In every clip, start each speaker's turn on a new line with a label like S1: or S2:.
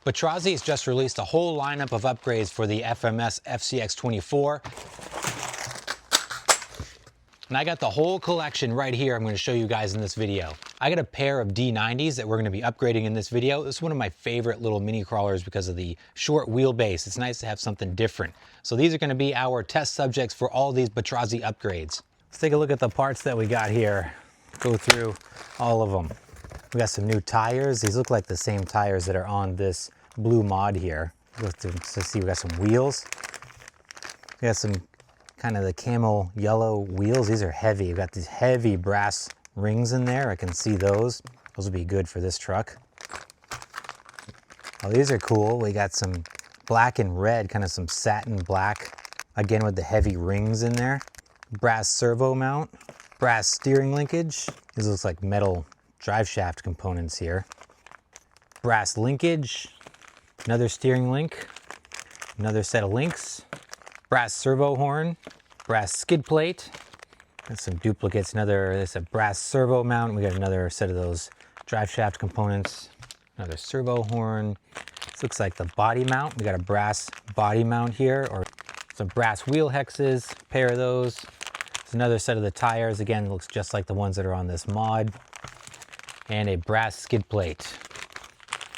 S1: Batrazzi has just released a whole lineup of upgrades for the FMS FCX24. And I got the whole collection right here I'm going to show you guys in this video. I got a pair of D90s that we're going to be upgrading in this video. This is one of my favorite little mini crawlers because of the short wheelbase. It's nice to have something different. So these are going to be our test subjects for all these Batrazzi upgrades. Let's take a look at the parts that we got here. Go through all of them. We got some new tires. These look like the same tires that are on this blue mod here. Let's see, we got some wheels. We got some kind of the camel yellow wheels. These are heavy. We've got these heavy brass rings in there. I can see those. Those will be good for this truck. Oh, these are cool. We got some black and red, kind of some satin black, again with the heavy rings in there. Brass servo mount, brass steering linkage. This looks like metal drive shaft components here. Brass linkage, another steering link, another set of links, brass servo horn, brass skid plate, and some duplicates. There's a brass servo mount. We got another set of those drive shaft components, another servo horn. This looks like the body mount. We got a brass body mount here, or some brass wheel hexes, pair of those. There's another set of the tires. Again, looks just like the ones that are on this mod. And a brass skid plate.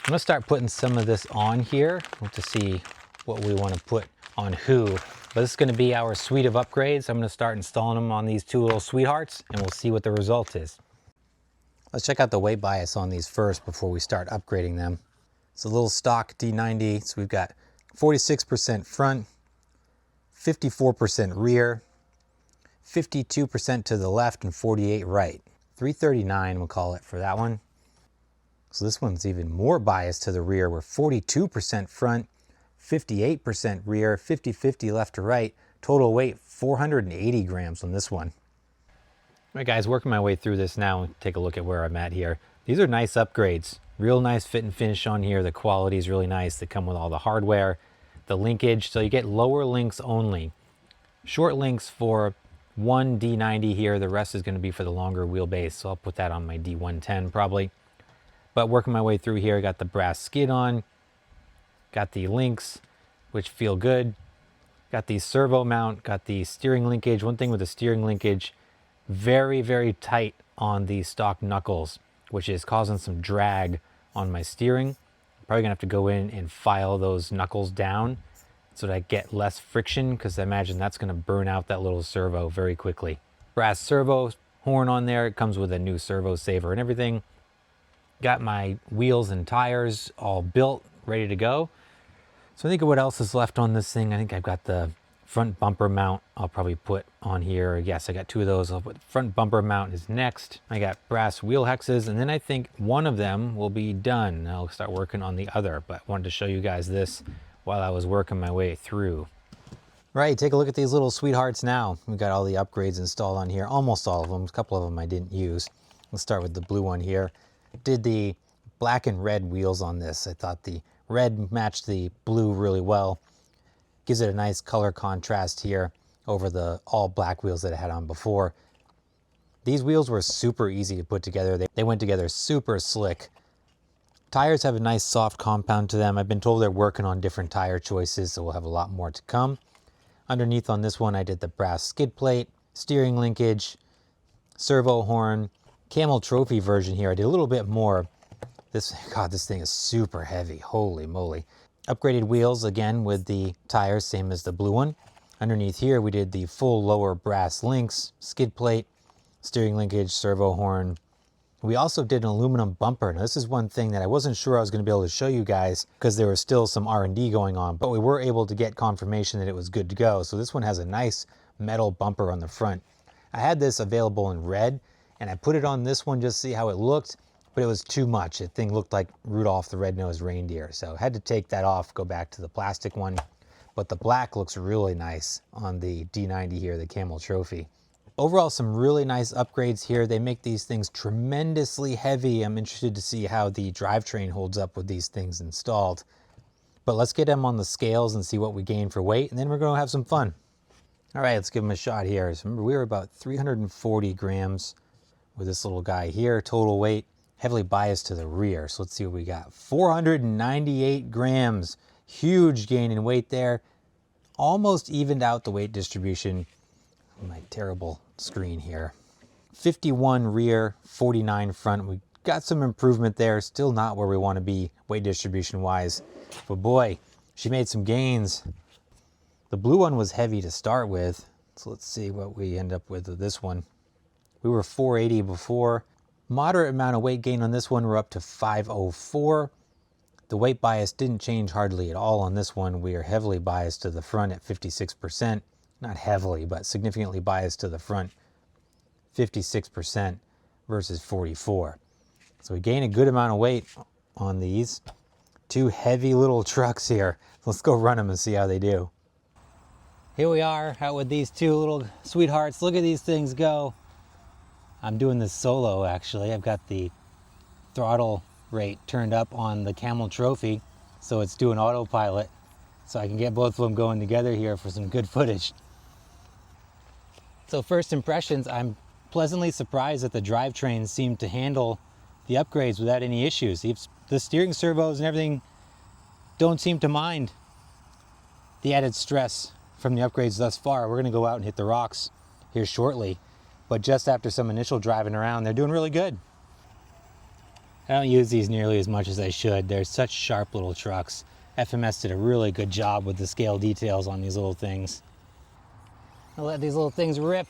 S1: I'm gonna start putting some of this on here to see what we want to put on who. But this is gonna be our suite of upgrades. I'm gonna start installing them on these two little sweethearts and we'll see what the result is. Let's check out the weight bias on these first before we start upgrading them. It's a little stock D90, so we've got 46% front, 54% rear, 52% to the left, and 48 right. 339 we'll call it for that one. So this one's even more biased to the rear. We're 42% front, 58% rear, 50-50 left to right. Total weight 480 grams on this one. All right guys, working my way through this now. Take a look at where I'm at here. These are nice upgrades. Real nice fit and finish on here. The quality is really nice. They come with all the hardware, the linkage. So you get lower links only. Short links for one D90 here. The rest is going to be for the longer wheelbase. So I'll put that on my D110 probably. But working my way through here, got the brass skid on, got the links, which feel good. Got the servo mount, got the steering linkage. One thing with the steering linkage, very, very tight on the stock knuckles, which is causing some drag on my steering. I'm probably gonna have to go in and file those knuckles down so that I get less friction, because I imagine that's gonna burn out that little servo very quickly. Brass servo horn on there. It comes with a new servo saver and everything. Got my wheels and tires all built, ready to go. So I think of what else is left on this thing. I think I've got the front bumper mount I'll probably put on here. Yes, I got two of those. I'll put the front bumper mount is next. I got brass wheel hexes, and then I think one of them will be done. I'll start working on the other, but I wanted to show you guys this while I was working my way through. Right, take a look at these little sweethearts now. We've got all the upgrades installed on here, almost all of them. A couple of them I didn't use. Let's start with the blue one here. Did the black and red wheels on this. I thought the red matched the blue really well. Gives it a nice color contrast here over the all black wheels that I had on before. These wheels were super easy to put together. They went together super slick. Tires have a nice soft compound to them. I've been told they're working on different tire choices, so we'll have a lot more to come. Underneath on this one, I did the brass skid plate, steering linkage, servo horn, camel trophy version here. I did a little bit more. This thing is super heavy. Holy moly. Upgraded wheels again with the tires, same as the blue one. Underneath here, we did the full lower brass links, skid plate, steering linkage, servo horn. We also did an aluminum bumper. Now, this is one thing that I wasn't sure I was going to be able to show you guys because there was still some R&D going on, but we were able to get confirmation that it was good to go. So this one has a nice metal bumper on the front. I had this available in red, and I put it on this one just to see how it looked, but it was too much. The thing looked like Rudolph the Red-Nosed Reindeer, so I had to take that off, go back to the plastic one. But the black looks really nice on the D90 here, the Camel Trophy. Overall, some really nice upgrades here. They make these things tremendously heavy. I'm interested to see how the drivetrain holds up with these things installed. But let's get them on the scales and see what we gain for weight, and then we're going to have some fun. All right, let's give them a shot here. So remember, we were about 340 grams with this little guy here, total weight. heavily biased to the rear. So let's see what we got. 498 grams. Huge gain in weight there. Almost evened out the weight distribution. My terrible screen here. 51 rear, 49 front. We got some improvement there. Still not where we want to be weight distribution wise. But boy, she made some gains. The blue one was heavy to start with. So let's see what we end up with this one. We were 480 before. Moderate amount of weight gain on this one. We're up to 504. The weight bias didn't change hardly at all on this one. We are heavily biased to the front at 56%. Not heavily, but significantly biased to the front. 56% versus 44. So we gain a good amount of weight on these. Two heavy little trucks here. Let's go run them and see how they do. Here we are out with these two little sweethearts. Look at these things go. I'm doing this solo actually. I've got the throttle rate turned up on the Camel Trophy, so it's doing autopilot. So I can get both of them going together here for some good footage. So first impressions, I'm pleasantly surprised that the drivetrains seem to handle the upgrades without any issues. The steering servos and everything don't seem to mind the added stress from the upgrades thus far. We're going to go out and hit the rocks here shortly, but just after some initial driving around, they're doing really good. I don't use these nearly as much as I should. They're such sharp little trucks. FMS did a really good job with the scale details on these little things. I'll let these little things rip.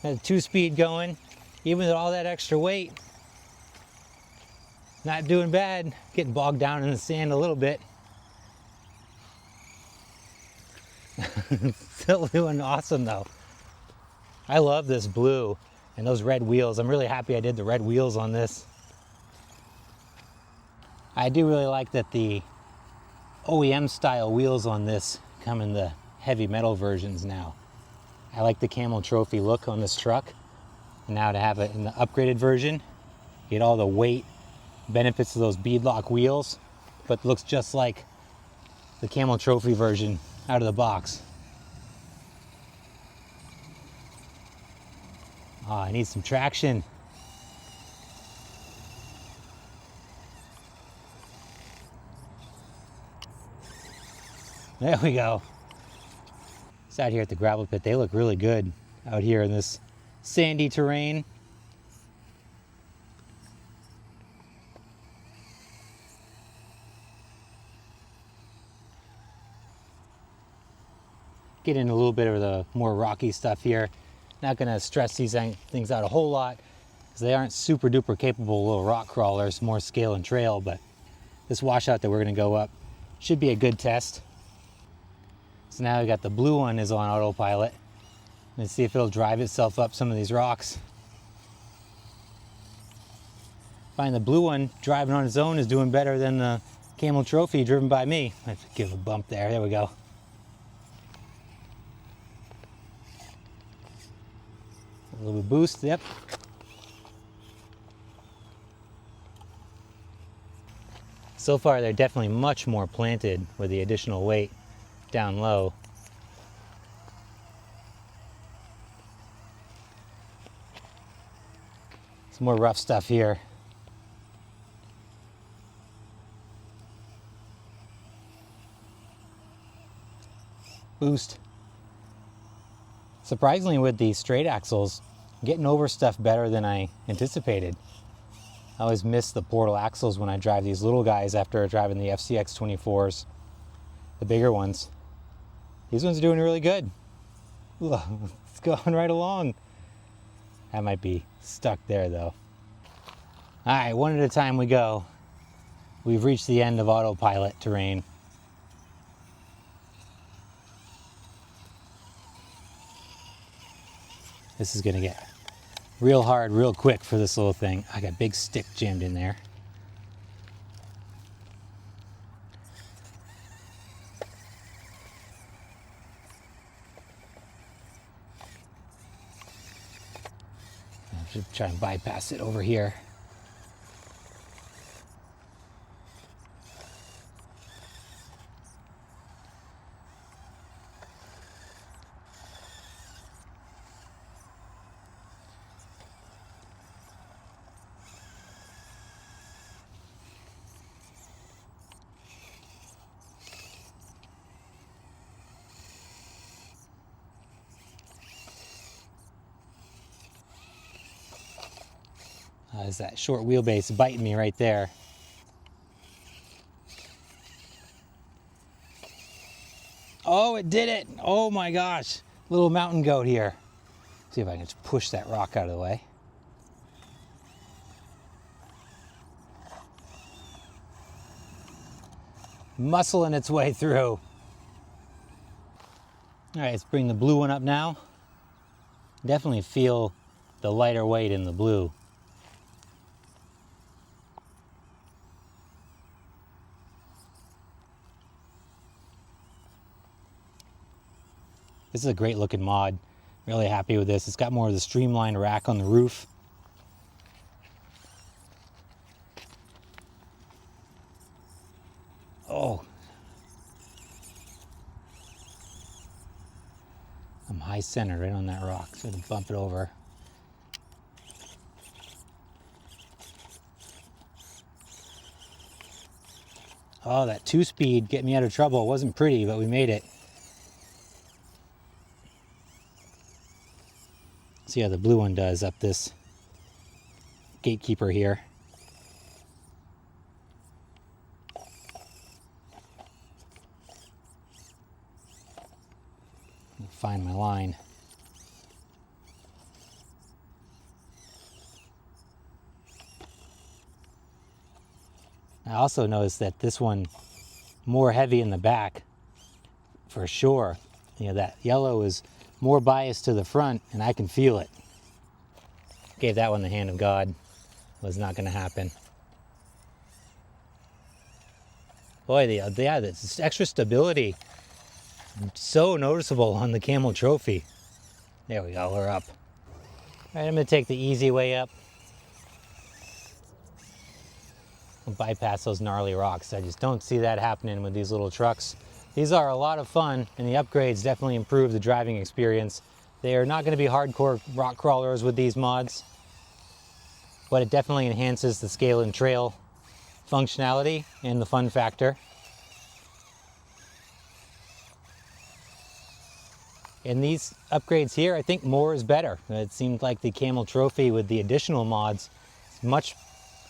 S1: Got a 2-speed going, even with all that extra weight. Not doing bad. Getting bogged down in the sand a little bit. Still doing awesome though. I love this blue and those red wheels. I'm really happy I did the red wheels on this. I do really like that the OEM style wheels on this come in the heavy metal versions now. I like the Camel Trophy look on this truck. And now to have it in the upgraded version, get all the weight benefits of those beadlock wheels, but looks just like the Camel Trophy version out of the box. Oh, I need some traction. There we go. It's out here at the gravel pit. They look really good out here in this sandy terrain. Get in a little bit of the more rocky stuff here. Not gonna stress these things out a whole lot because they aren't super duper capable little rock crawlers, more scale and trail, but this washout that we're gonna go up should be a good test. So now we got the blue one is on autopilot. Let's see if it'll drive itself up some of these rocks. Find the blue one driving on its own is doing better than the Camel Trophy driven by me. I have to give a bump there. There we go. A little bit boost, yep. So far, they're definitely much more planted with the additional weight down low. Some more rough stuff here. Boost. Surprisingly, with the straight axles, getting over stuff better than I anticipated. I always miss the portal axles when I drive these little guys after driving the FCX24s, the bigger ones. These ones are doing really good. Ooh, it's going right along. That might be stuck there though. All right, one at a time we go. We've reached the end of autopilot terrain. This is gonna get real hard, real quick for this little thing. I got a big stick jammed in there. I should try and bypass it over here. As that short wheelbase biting me right there. Oh, it did it. Oh my gosh. Little mountain goat here. See if I can just push that rock out of the way. Muscling its way through. All right, let's bring the blue one up now. Definitely feel the lighter weight in the blue. This is a great looking mod. Really happy with this. It's got more of the streamlined rack on the roof. Oh. I'm high centered right on that rock, so I can bump it over. Oh, that 2-speed get me out of trouble. It wasn't pretty, but we made it. See how the blue one does up this gatekeeper here. Find my line. I also noticed that this one more heavy in the back for sure. You know, that yellow is more biased to the front and I can feel it. Gave that one the hand of God. Was not going to happen. Boy, this extra stability. So noticeable on the Camel Trophy. There we go, we're up. All right, I'm gonna take the easy way up. I'll bypass those gnarly rocks. I just don't see that happening with these little trucks. These are a lot of fun, and the upgrades definitely improve the driving experience. They are not gonna be hardcore rock crawlers with these mods, but it definitely enhances the scale and trail functionality and the fun factor. In these upgrades here, I think more is better. It seemed like the Camel Trophy with the additional mods is much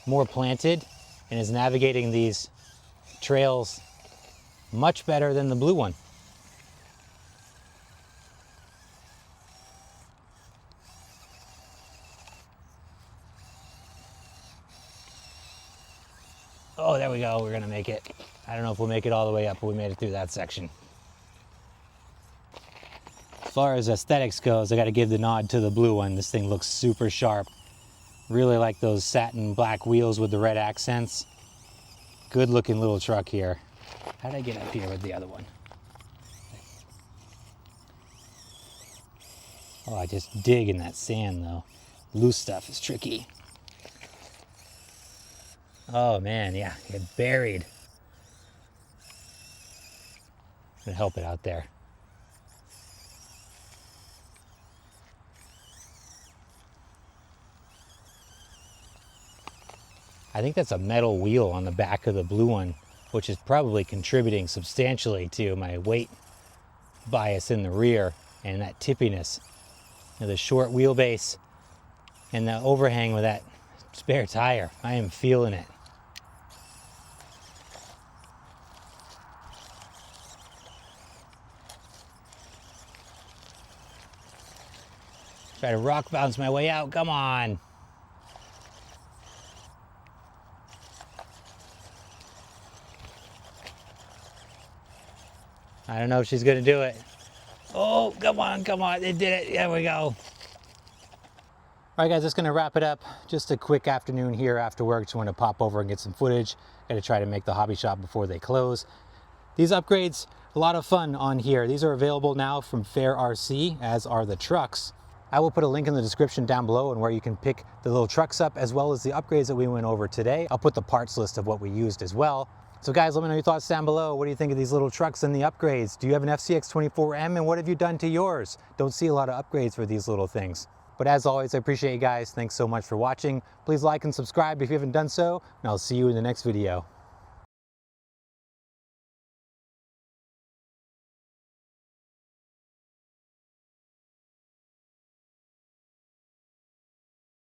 S1: more planted and is navigating these trails much better than the blue one. Oh, there we go, we're gonna make it. I don't know if we'll make it all the way up, but we made it through that section. As far as aesthetics goes, I gotta give the nod to the blue one. This thing looks super sharp. Really like those satin black wheels with the red accents. Good looking little truck here. How did I get up here with the other one? Oh, I just dig in that sand though. Loose stuff is tricky. Oh man, yeah, get buried. Gonna help it out there. I think that's a metal wheel on the back of the blue one, which is probably contributing substantially to my weight bias in the rear and that tippiness. You know, the short wheelbase and the overhang with that spare tire. I am feeling it. Try to rock bounce my way out, come on. I don't know if she's gonna do it. Oh, come on, it did it, there we go. All right guys, that's gonna wrap it up. Just a quick afternoon here after work. Just want to pop over and get some footage. Gotta try to make the hobby shop before they close. These upgrades, a lot of fun on here. These are available now from Fair RC, as are the trucks. I will put a link in the description down below and where you can pick the little trucks up as well as the upgrades that we went over today. I'll put the parts list of what we used as well. So guys, let me know your thoughts down below. What do you think of these little trucks and the upgrades? Do you have an FCX24M and what have you done to yours? Don't see a lot of upgrades for these little things. But as always, I appreciate you guys. Thanks so much for watching. Please like and subscribe if you haven't done so, and I'll see you in the next video.